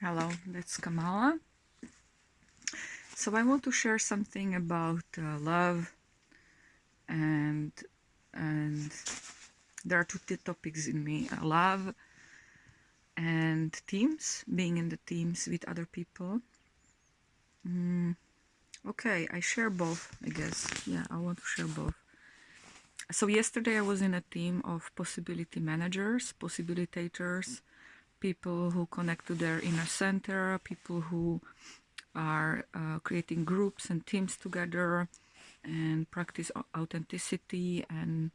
Hello, that's Kamala. So I want to share something about love, and and there are two topics in me: love and teams, being in the teams with other people. Okay, I share both, I guess. Yeah, I want to share both. So yesterday I was in a team of possibility managers, possibilitators, people who connect to their inner center, people who are creating groups and teams together and practice authenticity and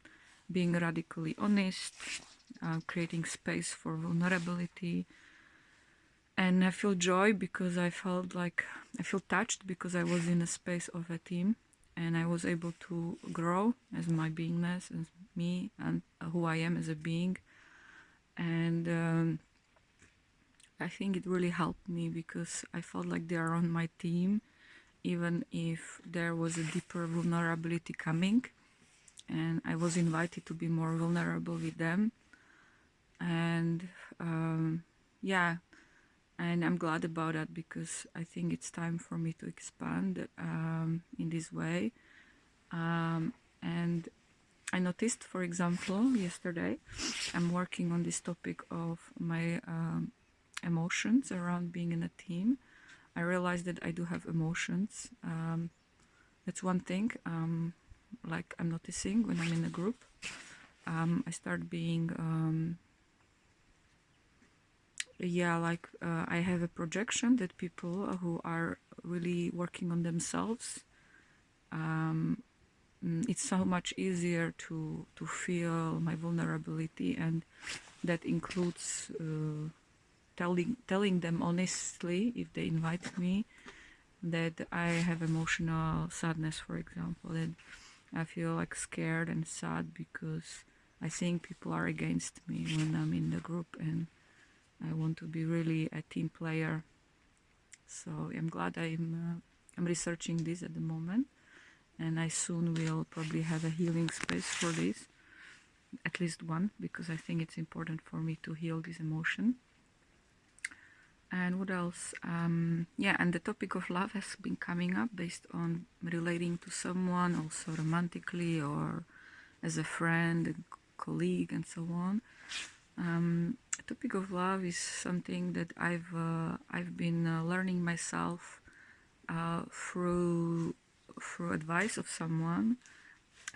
being radically honest, creating space for vulnerability. And I feel joy because I feel touched because I was in a space of a team and I was able to grow as my beingness, as me, and who I am as a being. And I think it really helped me because I felt like they are on my team, even if there was a deeper vulnerability coming. And I was invited to be more vulnerable with them. And yeah, and I'm glad about that because I think it's time for me to expand in this way. And I noticed, for example, yesterday, I'm working on this topic of my emotions around being in a team. I realized that I do have emotions. That's one thing. Like I'm noticing when I'm in a group, I start being, I have a projection that people who are really working on themselves, it's so much easier to feel my vulnerability, and that includes telling them honestly if they invite me that I have emotional sadness, for example, that I feel like scared and sad because I think people are against me when I'm in the group and I want to be really a team player. So I'm glad I'm researching this at the moment, and I soon will probably have a healing space for this, at least one, because I think it's important for me to heal this emotion. And what else? Yeah, and the topic of love has been coming up based on relating to someone, also romantically or as a friend, a colleague, and so on. The topic of love is something that I've been learning myself through advice of someone,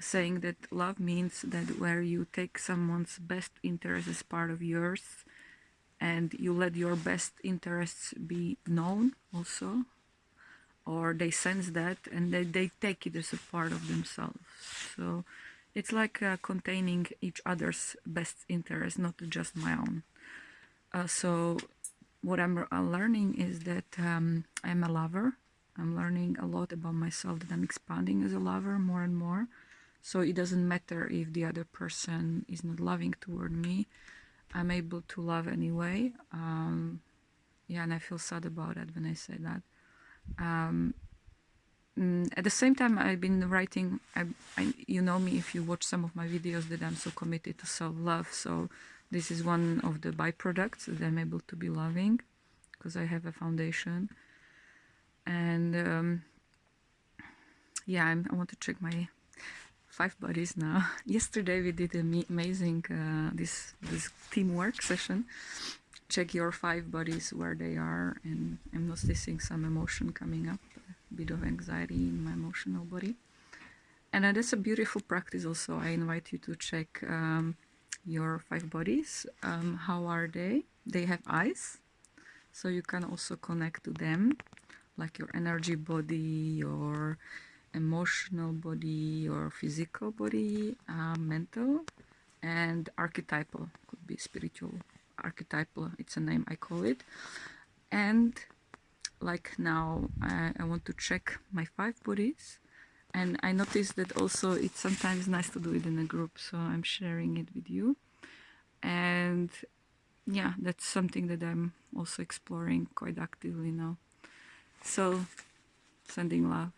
saying that love means that where you take someone's best interest as part of yours and you let your best interests be known also, or they sense that and they take it as a part of themselves. So it's like containing each other's best interest, not just my own. So what I'm learning is that I'm a lover. I'm learning a lot about myself, that I'm expanding as a lover more and more. So it doesn't matter if the other person is not loving toward me. I'm able to love anyway. Yeah, and I feel sad about it when I say that. At the same time, I've been writing. You know me if you watch some of my videos that I'm so committed to self-love. So this is one of the byproducts that I'm able to be loving because I have a foundation. And yeah, I want to check my 5 bodies now. Yesterday we did an amazing this teamwork session. Check your 5 bodies where they are, and I'm noticing some emotion coming up, a bit of anxiety in my emotional body. And that's a beautiful practice also. I invite you to check your 5 bodies. How are they? They have eyes, so you can also connect to them, like your energy body, your emotional body, or physical body, mental, and archetypal. Could be spiritual archetypal. It's a name I call it. And like now, I want to check my 5 bodies. And I noticed that also it's sometimes nice to do it in a group, so I'm sharing it with you. And yeah, that's something that I'm also exploring quite actively now. So, sending love.